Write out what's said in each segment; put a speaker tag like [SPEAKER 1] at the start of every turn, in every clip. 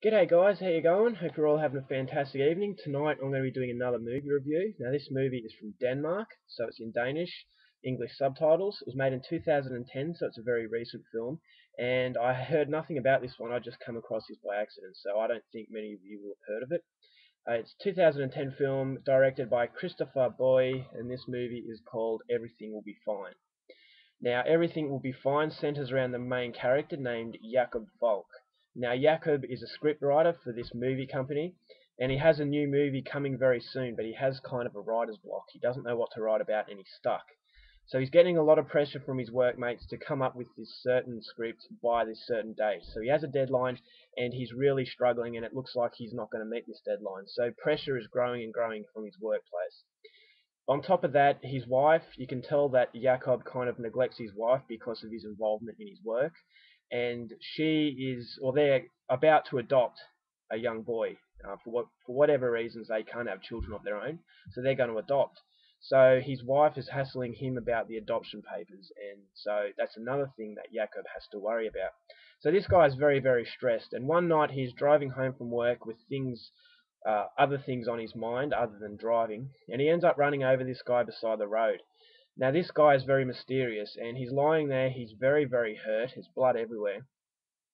[SPEAKER 1] G'day guys, how you going? Hope you're all having a fantastic evening. Tonight I'm going to be doing another movie review. Now this movie is from Denmark, so it's in Danish, English subtitles. It was made in 2010, so it's a very recent film. And I heard nothing about this one, I just come across this by accident, so I don't think many of you will have heard of it. It's a 2010 film directed by Christopher Boy, and this movie is called Everything Will Be Fine. Now, Everything Will Be Fine centers around the main character named Jacob Falk. Now, Jacob is a scriptwriter for this movie company, and he has a new movie coming very soon, but he has kind of a writer's block. He doesn't know what to write about, and he's stuck. So he's getting a lot of pressure from his workmates to come up with this certain script by this certain date. So he has a deadline, and he's really struggling, and it looks like he's not going to meet this deadline. So pressure is growing and growing from his workplace. On top of that, his wife, you can tell that Jakob kind of neglects his wife because of his involvement in his work, and they're about to adopt a young boy. For whatever reasons, they can't have children of their own, so they're going to adopt. So his wife is hassling him about the adoption papers, and so that's another thing that Jakob has to worry about. So this guy is very, very stressed, and one night he's driving home from work with other things on his mind other than driving, and he ends up running over this guy beside the road. Now, this guy is very mysterious, and he's lying there, he's very, very hurt, there's blood everywhere,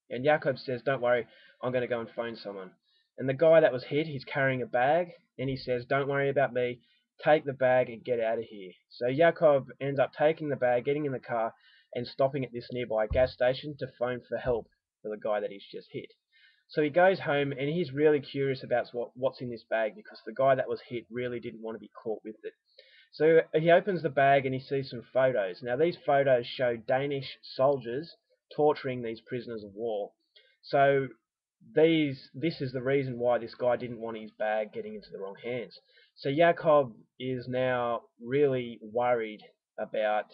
[SPEAKER 1] and Jakob says, "Don't worry, I'm going to go and phone someone." And the guy that was hit, he's carrying a bag, and he says, "Don't worry about me, take the bag and get out of here." So Jakob ends up taking the bag, getting in the car, and stopping at this nearby gas station to phone for help for the guy that he's just hit. So he goes home and he's really curious about what's in this bag because the guy that was hit really didn't want to be caught with it. So he opens the bag and he sees some photos. Now these photos show Danish soldiers torturing these prisoners of war. So this is the reason why this guy didn't want his bag getting into the wrong hands. So Jakob is now really worried about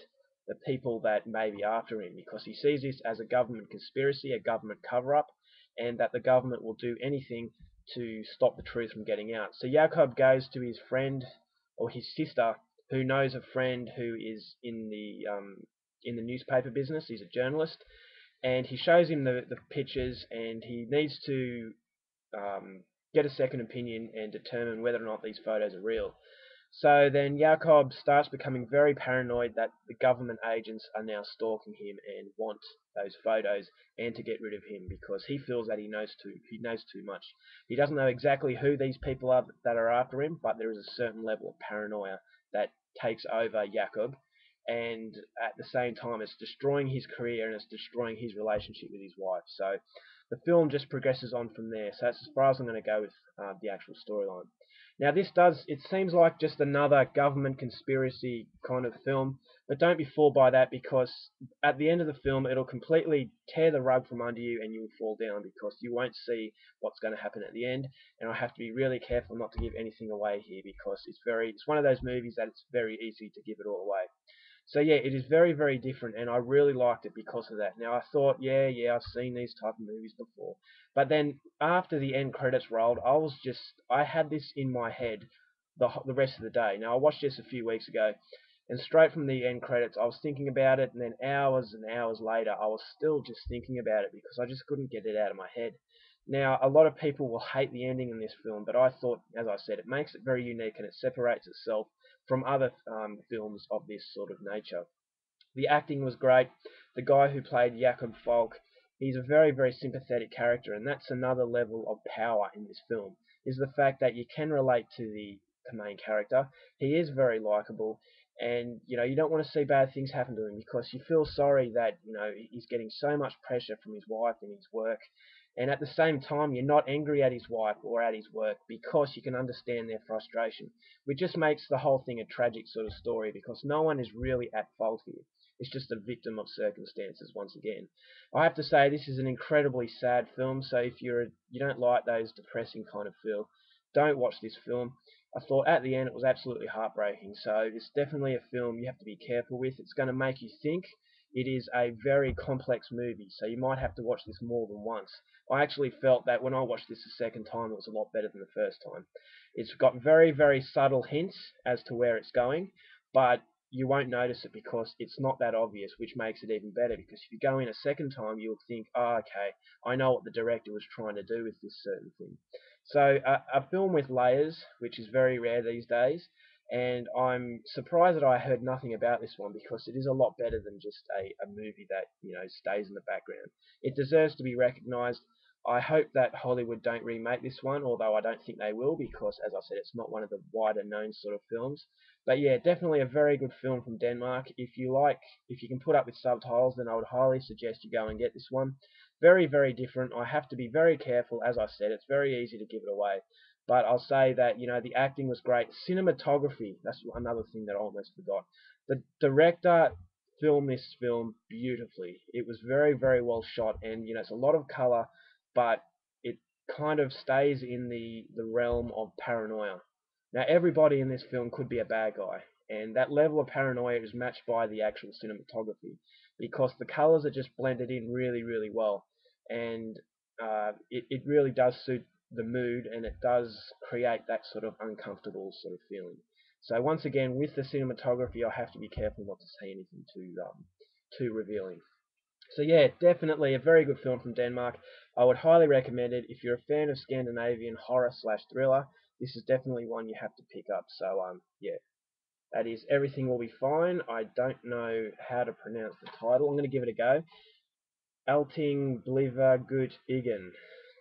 [SPEAKER 1] the people that may be after him because he sees this as a government conspiracy, a government cover-up, and that the government will do anything to stop the truth from getting out. So Jakob goes to his friend or his sister who knows a friend who is in the newspaper business. He's a journalist, and he shows him the pictures, and he needs to get a second opinion and determine whether or not these photos are real. So then Jakob starts becoming very paranoid that the government agents are now stalking him and want those photos and to get rid of him because he feels that he knows too much. He doesn't know exactly who these people are that are after him, but there is a certain level of paranoia that takes over Jakob, and at the same time it's destroying his career and it's destroying his relationship with his wife. So the film just progresses on from there. So that's as far as I'm going to go with the actual storyline. Now it seems like just another government conspiracy kind of film, but don't be fooled by that because at the end of the film it'll completely tear the rug from under you and you'll fall down because you won't see what's going to happen at the end, and I have to be really careful not to give anything away here because it's one of those movies that it's very easy to give it all away. So yeah, it is very, very different, and I really liked it because of that. Now I thought, yeah, I've seen these type of movies before, but then after the end credits rolled, I had this in my head the rest of the day. Now I watched this a few weeks ago, and straight from the end credits, I was thinking about it, and then hours and hours later, I was still just thinking about it because I just couldn't get it out of my head. Now, a lot of people will hate the ending in this film, but I thought, as I said, it makes it very unique and it separates itself from other films of this sort of nature. The acting was great. The guy who played Jakob Falk, he's a very, very sympathetic character, and that's another level of power in this film, is the fact that you can relate to the main character. He is very likable, and you don't want to see bad things happen to him because you feel sorry that he's getting so much pressure from his wife and his work, and at the same time you're not angry at his wife or at his work because you can understand their frustration, which just makes the whole thing a tragic sort of story because no one is really at fault here. It's just a victim of circumstances once again. I have to say this is an incredibly sad film, so if you don't like those depressing kind of feel, don't watch this film. I thought at the end it was absolutely heartbreaking, so it's definitely a film you have to be careful with. It's going to make you think. It is a very complex movie, so you might have to watch this more than once. I actually felt that when I watched this the second time, it was a lot better than the first time. It's got very, very subtle hints as to where it's going, but you won't notice it because it's not that obvious, which makes it even better. Because if you go in a second time, you'll think, oh, okay, I know what the director was trying to do with this certain thing. So a film with layers, which is very rare these days, and I'm surprised that I heard nothing about this one because it is a lot better than just a movie that stays in the background. It deserves to be recognised. I hope that Hollywood don't remake this one, although I don't think they will because, as I said, it's not one of the wider known sort of films. But yeah, definitely a very good film from Denmark. If you can put up with subtitles, then I would highly suggest you go and get this one. Very, very different. I have to be very careful, as I said. It's very easy to give it away. But I'll say that, the acting was great. Cinematography, that's another thing that I almost forgot. The director filmed this film beautifully. It was very, very well shot, and, it's a lot of color, but it kind of stays in the realm of paranoia. Now, everybody in this film could be a bad guy, and that level of paranoia is matched by the actual cinematography because the colors are just blended in really, really well, and it really does suit the mood, and it does create that sort of uncomfortable sort of feeling. So once again, with the cinematography, I have to be careful not to say anything too revealing. So yeah, definitely a very good film from Denmark. I would highly recommend it. If you're a fan of Scandinavian horror slash thriller, this is definitely one you have to pick up. So yeah, that is Everything Will Be Fine. I don't know how to pronounce the title. I'm going to give it a go. Alting Bliver Gut Igen.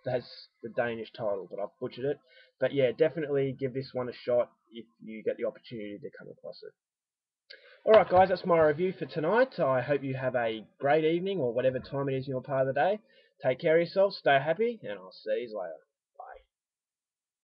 [SPEAKER 1] That's the Danish title, but I've butchered it. But yeah, definitely give this one a shot if you get the opportunity to come across it. Alright guys, that's my review for tonight. I hope you have a great evening or whatever time it is in your part of the day. Take care of yourselves, stay happy, and I'll see you later.